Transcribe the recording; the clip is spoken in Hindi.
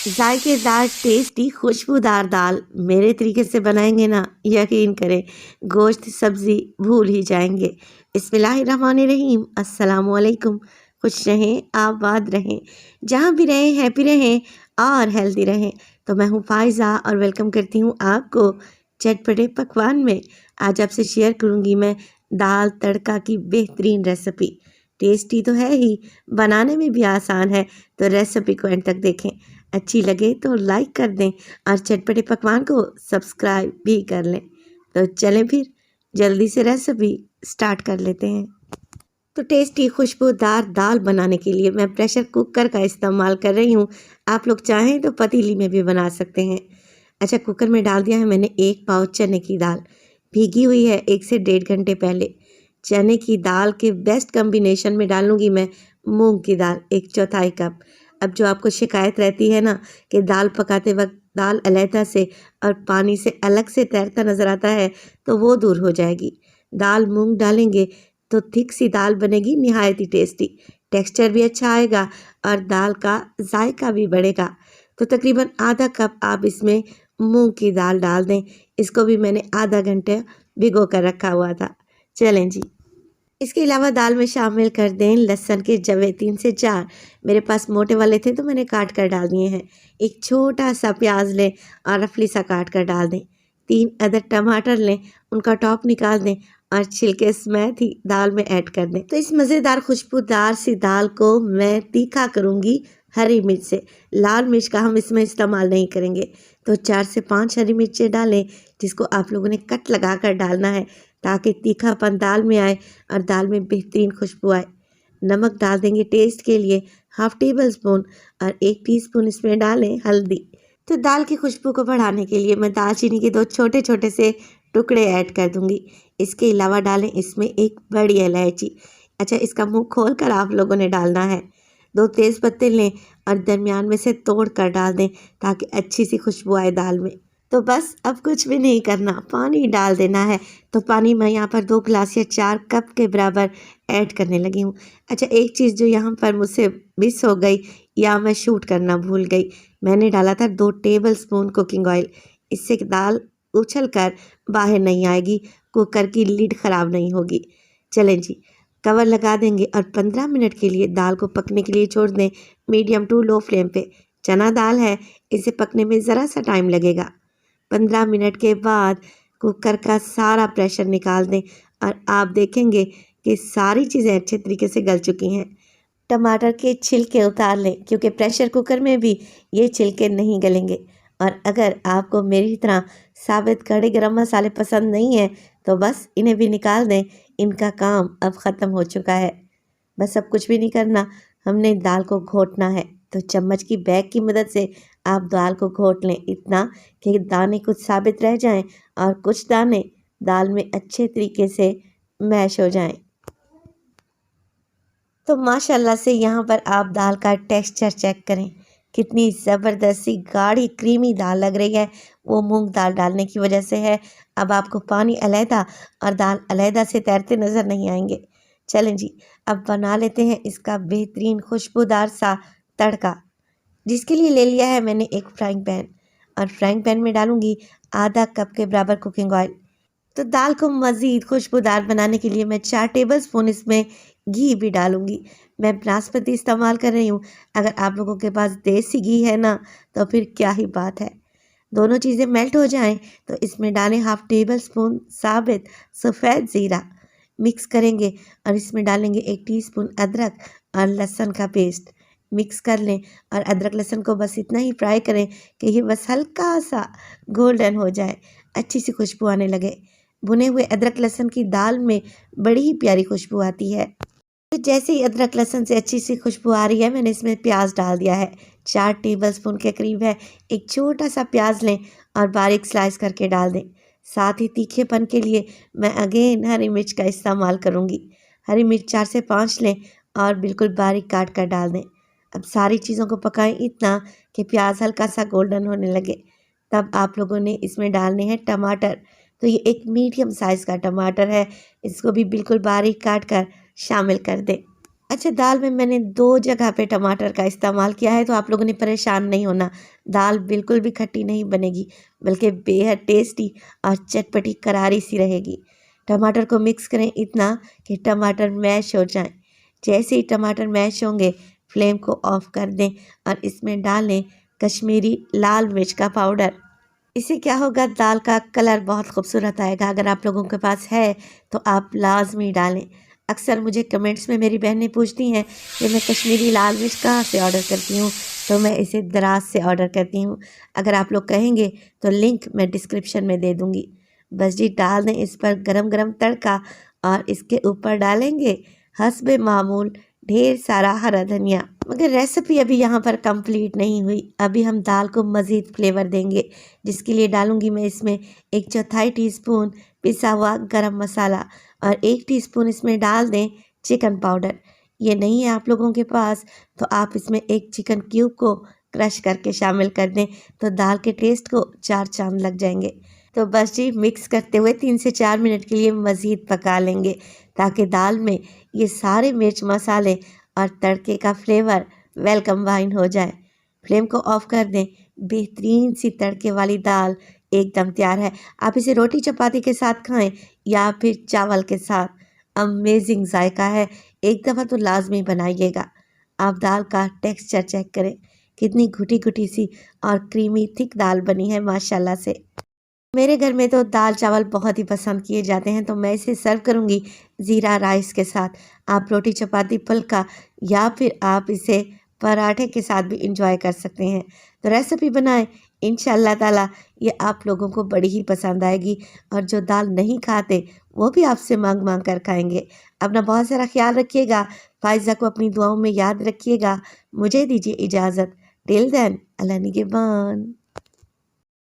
जायकेदार टेस्टी खुशबूदार दाल मेरे तरीके से बनाएंगे ना, यकीन करें गोश्त सब्जी भूल ही जाएंगे। बिस्मिल्लाहिर्रहमानिर्रहीम, अस्सलाम वालेकुम। खुश रहें, आबाद रहें, जहाँ भी रहें हैप्पी रहें और हेल्दी रहें। तो मैं हूँ फायज़ा और वेलकम करती हूँ आपको चटपटे पकवान में। आज आपसे शेयर करूँगी मैं दाल तड़का की बेहतरीन रेसिपी। टेस्टी तो है ही, बनाने में भी आसान है, तो रेसिपी को एंड तक देखें। अच्छी लगे तो लाइक कर दें और चटपटे पकवान को सब्सक्राइब भी कर लें। तो चलें फिर जल्दी से रेसिपी स्टार्ट कर लेते हैं। तो टेस्टी खुशबूदार दाल बनाने के लिए मैं प्रेशर कुकर का इस्तेमाल कर रही हूँ। आप लोग चाहें तो पतीली में भी बना सकते हैं। अच्छा, कुकर में डाल दिया है मैंने 1 पाव चने की दाल, भीगी हुई है 1 से 1.5 घंटे पहले। चने की दाल के बेस्ट कॉम्बिनेशन में डालूंगी मैं मूंग की दाल 1/4 कप। अब जो आपको शिकायत रहती है ना कि दाल पकाते वक्त दाल अलहदा से और पानी से अलग से तैरता नज़र आता है, तो वो दूर हो जाएगी। दाल मूंग डालेंगे तो थिक सी दाल बनेगी, निहायत ही टेस्टी, टेक्सचर भी अच्छा आएगा और दाल का जायका भी बढ़ेगा। तो तकरीबन आधा कप आप इसमें मूंग की दाल डाल दें। इसको भी मैंने आधा घंटे भिगो कर रखा हुआ था। चलें जी, इसके अलावा दाल में शामिल कर दें लहसुन के जवे 3 से 4। मेरे पास मोटे वाले थे तो मैंने काट कर डाल दिए हैं। एक छोटा सा प्याज लें और रफली सा काट कर डाल दें। 3 अदर टमाटर लें, उनका टॉप निकाल दें और छिलके समेत ही दाल में ऐड कर दें। तो इस मज़ेदार खुशबूदार सी दाल को मैं तीखा करूँगी हरी मिर्च से। लाल मिर्च का हम इसमें इस्तेमाल नहीं करेंगे। तो 4 से 5 हरी मिर्चें डालें, जिसको आप लोगों ने कट लगा कर डालना है ताकि तीखापन दाल में आए और दाल में बेहतरीन खुशबू आए। नमक डाल देंगे टेस्ट के लिए 1/2 टेबल स्पून और 1 टीस्पून इसमें डालें हल्दी। तो दाल की खुशबू को बढ़ाने के लिए मैं दालचीनी के 2 छोटे छोटे से टुकड़े ऐड कर दूंगी। इसके अलावा डालें इसमें 1 बड़ी इलायची। अच्छा, इसका मुंह खोल कर आप लोगों ने डालना है। 2 तेज़ पत्ते लें और दरमियान में से तोड़ कर डाल दें ताकि अच्छी सी खुशबू आए दाल में। तो बस अब कुछ भी नहीं करना, पानी डाल देना है। तो पानी मैं यहाँ पर 2 गिलास या 4 कप के बराबर ऐड करने लगी हूँ। अच्छा, एक चीज़ जो यहाँ पर मुझसे मिस हो गई या मैं शूट करना भूल गई, मैंने डाला था 2 टेबल स्पून कुकिंग ऑयल। इससे दाल उछल कर बाहर नहीं आएगी, कुकर की लिड ख़राब नहीं होगी। चलें जी, कवर लगा देंगे और 15 मिनट के लिए दाल को पकने के लिए छोड़ दें मीडियम टू लो फ्लेम पे। चना दाल है, इसे पकने में ज़रा सा टाइम लगेगा। 15 मिनट के बाद कुकर का सारा प्रेशर निकाल दें और आप देखेंगे कि सारी चीज़ें अच्छे तरीके से गल चुकी हैं। टमाटर के छिलके उतार लें क्योंकि प्रेशर कुकर में भी ये छिलके नहीं गलेंगे। और अगर आपको मेरी तरह साबित खड़े गरम मसाले पसंद नहीं है तो बस इन्हें भी निकाल दें। इनका काम अब ख़त्म हो चुका है। बस अब कुछ भी नहीं करना, हमने दाल को घोटना है। तो चम्मच की बैग की मदद से आप दाल को घोट लें, इतना कि दाने कुछ साबित रह जाएं और कुछ दाने दाल में अच्छे तरीके से मैश हो जाएं। तो माशाल्लाह से यहाँ पर आप दाल का टेक्सचर चेक करें, कितनी ज़बरदस्त सी गाढ़ी क्रीमी दाल लग रही है। वो मूंग दाल डालने की वजह से है। अब आपको पानी अलहदा और दाल अलहदा से तैरते नज़र नहीं आएंगे। चलें जी, अब बना लेते हैं इसका बेहतरीन खुशबूदार सा तड़का। जिसके लिए ले लिया है मैंने एक फ्राइंग पैन और फ्राइंग पैन में डालूंगी आधा कप के बराबर कुकिंग ऑयल। तो दाल को मज़ीद खुशबूदार बनाने के लिए मैं 4 टेबल स्पून इसमें घी भी डालूंगी। मैं बासमती इस्तेमाल कर रही हूँ। अगर आप लोगों के पास देसी घी है ना, तो फिर क्या ही बात है। दोनों चीज़ें मेल्ट हो जाएं तो इसमें डालें 1/2 टेबल स्पून साबित सफ़ेद ज़ीरा। मिक्स करेंगे और इसमें डालेंगे 1 टीस्पून अदरक और लहसुन का पेस्ट। मिक्स कर लें और अदरक लहसुन को बस इतना ही फ्राई करें कि ये बस हल्का सा गोल्डन हो जाए, अच्छी सी खुशबू आने लगे। भुने हुए अदरक लहसुन की दाल में बड़ी ही प्यारी खुशबू आती है। तो जैसे ही अदरक लहसुन से अच्छी सी खुशबू आ रही है, मैंने इसमें प्याज डाल दिया है। 4 टेबल स्पून के करीब है। एक छोटा सा प्याज लें और बारीक स्लाइस करके डाल दें। साथ ही तीखेपन के लिए मैं अगेन हरी मिर्च का इस्तेमाल करूँगी। हरी मिर्च 4 से 5 लें और बिल्कुल बारीक काट कर डाल दें। अब सारी चीज़ों को पकाएं इतना कि प्याज हल्का सा गोल्डन होने लगे। तब आप लोगों ने इसमें डालने हैं टमाटर। तो ये एक मीडियम साइज़ का टमाटर है, इसको भी बिल्कुल बारीक काट कर शामिल कर दें। अच्छा, दाल में मैंने 2 जगह पे टमाटर का इस्तेमाल किया है, तो आप लोगों ने परेशान नहीं होना। दाल बिल्कुल भी खट्टी नहीं बनेगी, बल्कि बेहद टेस्टी और चटपटी करारी सी रहेगी। टमाटर को मिक्स करें इतना कि टमाटर मैश हो जाएँ। जैसे ही टमाटर मैश होंगे, फ्लेम को ऑफ कर दें और इसमें डाल लें कश्मीरी लाल मिर्च का पाउडर। इससे क्या होगा, दाल का कलर बहुत खूबसूरत आएगा। अगर आप लोगों के पास है तो आप लाज़मी डालें। अक्सर मुझे कमेंट्स में मेरी बहनें पूछती हैं कि मैं कश्मीरी लाल मिर्च कहाँ से ऑर्डर करती हूँ, तो मैं इसे दराज से ऑर्डर करती हूँ। अगर आप लोग कहेंगे तो लिंक मैं डिस्क्रिप्शन में दे दूँगी। बस जी डाल दें इस पर गरम गरम तड़का और इसके ऊपर डालेंगे हस्बे मामूल ढेर सारा हरा धनिया। मगर रेसिपी अभी यहाँ पर कंप्लीट नहीं हुई। अभी हम दाल को मज़ीद फ्लेवर देंगे, जिसके लिए डालूंगी मैं इसमें 1/4 टीस्पून पिसा हुआ गरम मसाला और 1 टीस्पून इसमें डाल दें चिकन पाउडर। ये नहीं है आप लोगों के पास तो आप इसमें एक चिकन क्यूब को क्रश करके शामिल कर दें, तो दाल के टेस्ट को 4 चांद लग जाएंगे। तो बस जी मिक्स करते हुए 3 से 4 मिनट के लिए मज़ीद पका लेंगे, ताकि दाल में ये सारे मिर्च मसाले और तड़के का फ्लेवर वेल कंबाइन हो जाए। फ्लेम को ऑफ कर दें। बेहतरीन सी तड़के वाली दाल एकदम तैयार है। आप इसे रोटी चपाती के साथ खाएं या फिर चावल के साथ, अमेजिंग जायका है। एक दफ़ा तो लाजमी बनाइएगा। आप दाल का टेक्सचर चेक करें, कितनी घुटी घुटी सी और क्रीमी थिक दाल बनी है माशाल्लाह से। मेरे घर में तो दाल चावल बहुत ही पसंद किए जाते हैं, तो मैं इसे सर्व करूँगी ज़ीरा राइस के साथ। आप रोटी चपाती फुल्का या फिर आप इसे पराठे के साथ भी इंजॉय कर सकते हैं। तो रेसिपी बनाएं, इंशाअल्लाह ताला ये आप लोगों को बड़ी ही पसंद आएगी और जो दाल नहीं खाते वो भी आपसे मांग मांग कर खाएंगे। अपना बहुत सारा ख्याल रखिएगा। फ़ाइज़ा को अपनी दुआओं में याद रखिएगा। मुझे दीजिए इजाज़त। टिल देन अल्लाह निगहबान।